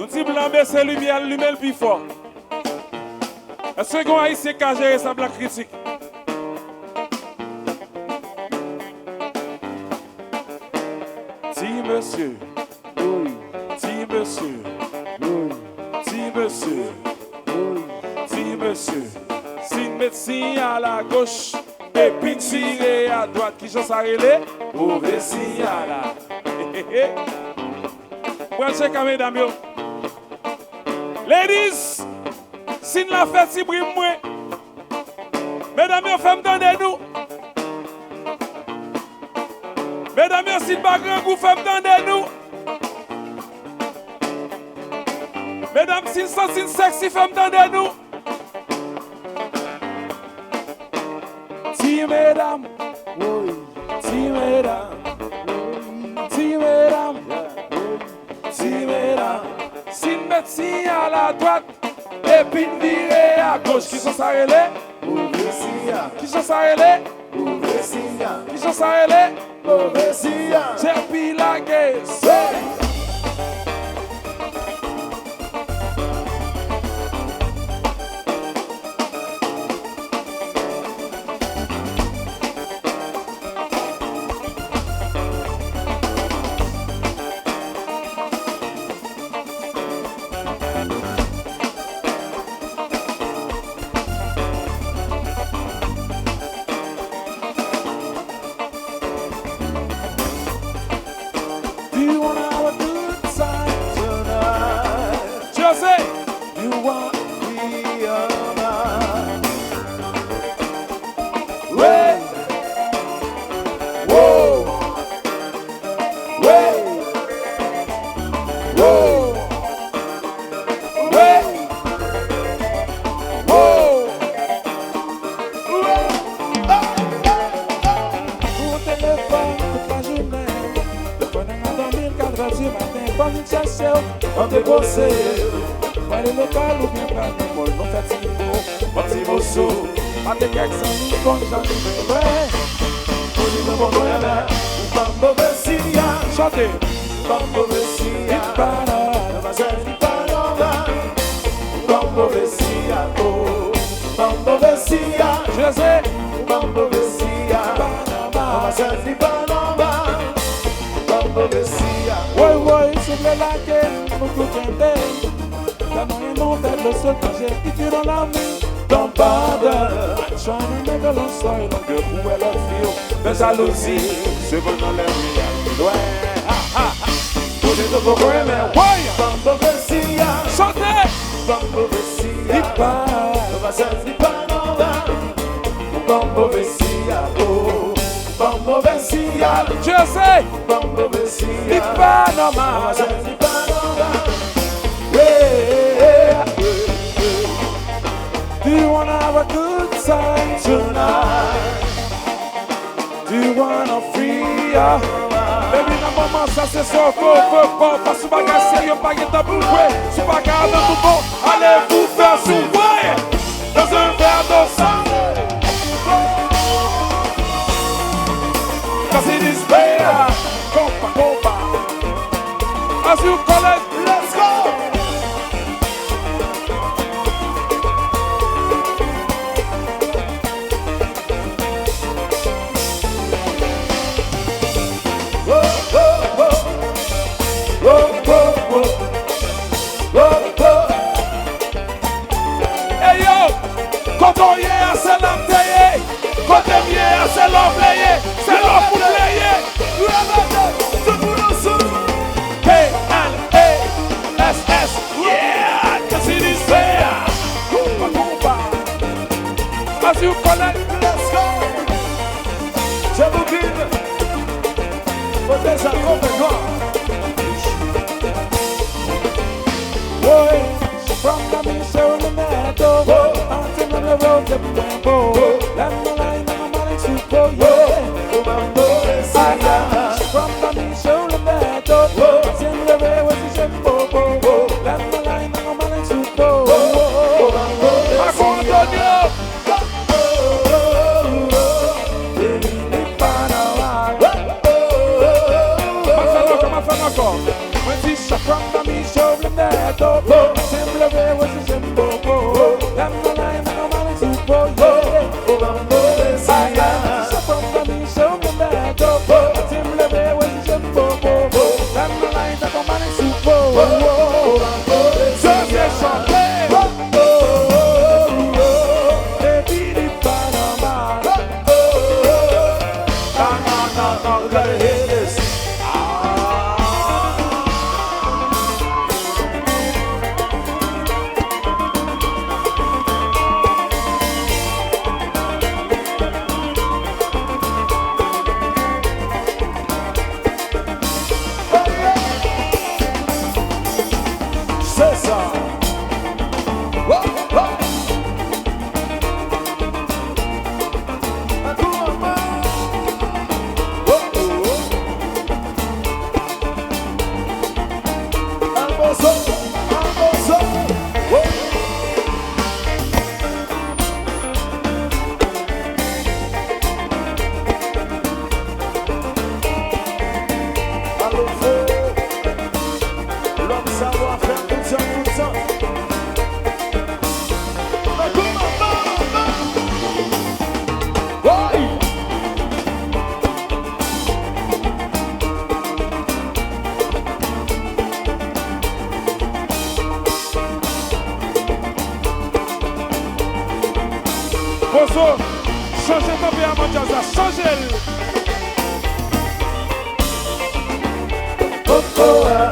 petit blanc baisse lumière, lumière le plus fort. Est-ce qu'on a ici qu'à gérer sa blague critique? Si monsieur, oui, si monsieur, oui, si monsieur, oui, si monsieur, si médecin à la gauche, et puis tirer à droite, qui j'en s'arrête, mauvais signal là. Pour checker mesdames yo. Ladies, si nous la fête si brille moi. Mesdames yo, femme tendez nous. Mesdames yo, si le pas grand goût, femme tendez nous. Mesdames, si le sens sexy, femme tendez nous. Si mesdames, oui, si mesdames, si mesdames, si mesdames, si médecin à la droite, et puis virer à gauche, qui sont s'arrêtés? Qui sont s'arrêtés? Qui sont s'arrêtés? C'est pile la guerre. Jalousie, ce bonheur l'air loin. Pour les deux poèmes, Bambo Bessia, chantez, Bambo Bessia, Bambo Bessia, oh, Bambo Bessia, je sais, Bambo Bessia, c'est pas normal. Do you wanna have a good time tonight? Do you wanna free ya? Baby, na maman, ça c'est ça, faut pas sous bagage sérieux, pas de tabou, sous bagage dans tout bon, allez vous faire souvent dans un verre d'eau sang. Cause it is better, compa, as you call it, let's go! Quand on y est, c'est l'employé. Quand on y est, c'est l'employé. C'est l'employé. P-L-A topo, sempre vedo se sempre po. Damma la mano male su po, O bambo vesia. sopra mi so che topo, sempre vedo se sempre po. Damma la mano su po. O bambo vesia. No, gotta hear this. César. Bozo, changez ton bien à Manjaza, changez-le. Cocoa.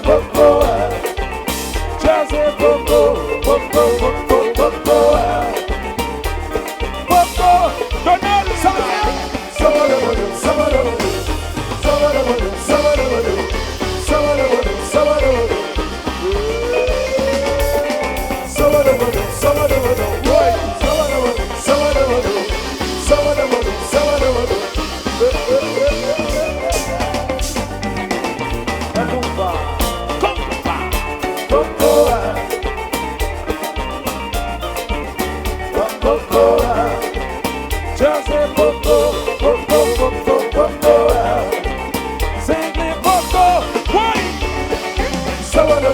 Cocoa. Jazzy Coco, Coco, Coco, Cocoa. Coco, Donald, Jazzy Coco, Coco, Coco, Cocoa. Sing it, Coco, wait. Wait,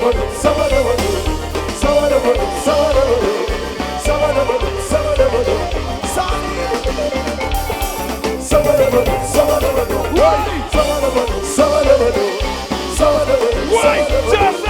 Jazzy,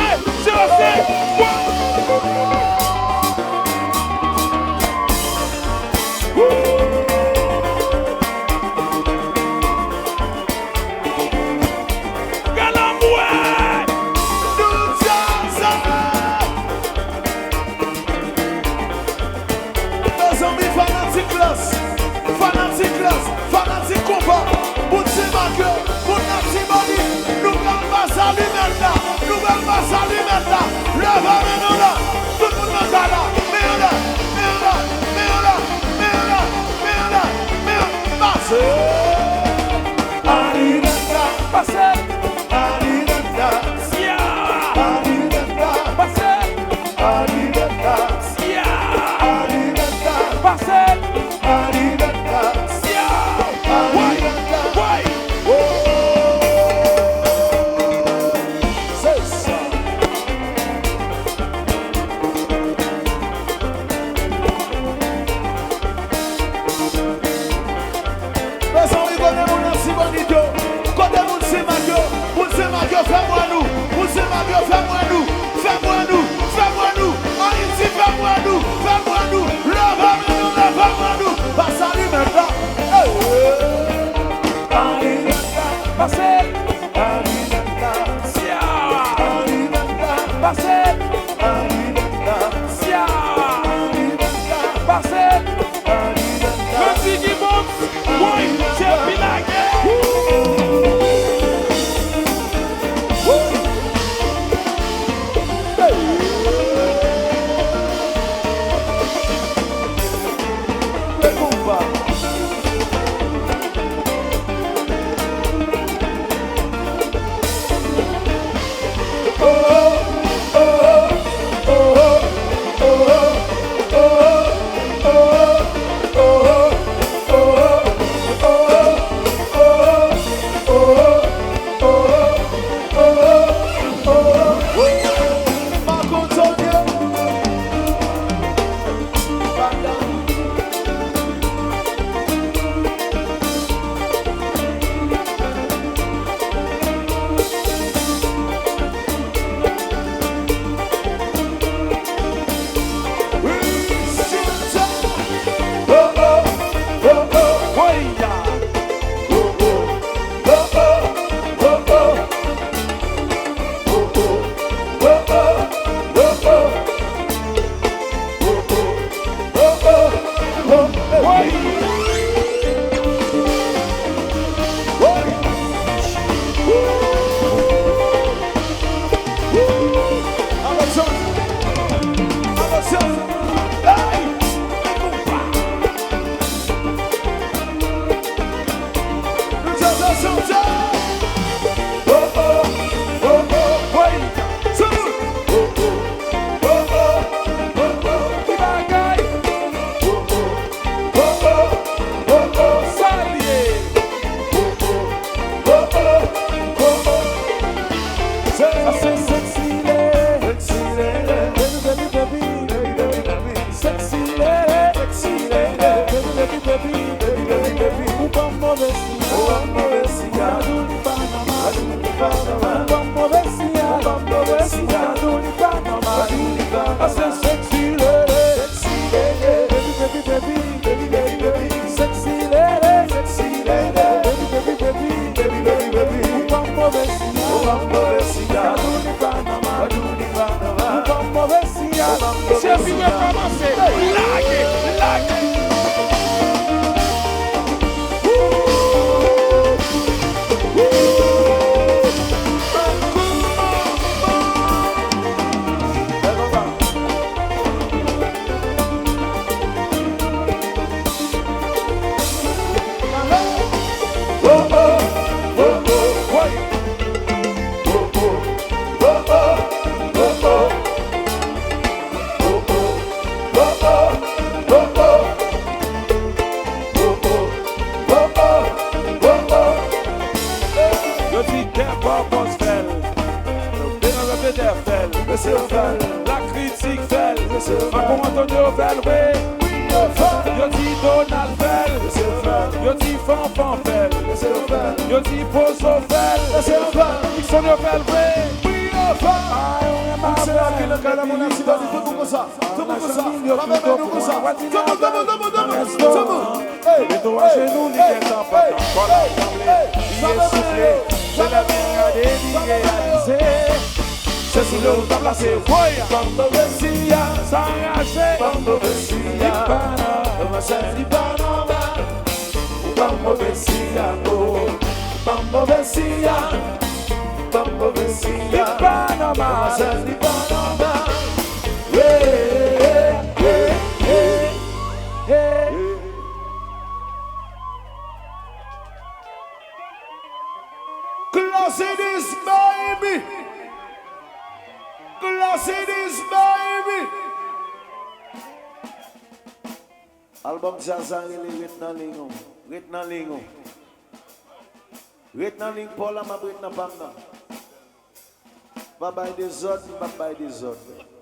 Hey! La critique fait, Marco Antonio fait, yo dit Donald fait, yo dit Fanfan fait, yo dit Pozo fait, Nixon yo fait, c'est là que le cas mon accident, tout le monde comme ça, tout le monde comme ça, tout le monde comme ça, tout le monde, et toi chez nous, il est en pas, voilà, il est soufflé, c'est la meilleure des réalisée. C'est sur le table là, c'est Voya, Bambo Bessia, s'engager, Bambo Bessia, Ipana, Bambo Bessia, Bambo Bessia, Bambo Bessia, Ipana, Classy this baby. Classy this baby. Album Jazang ili Ritna Lingo. Ritna Ling Paula ma Ritna Banda. Bye bye des autres, bye bye des autres.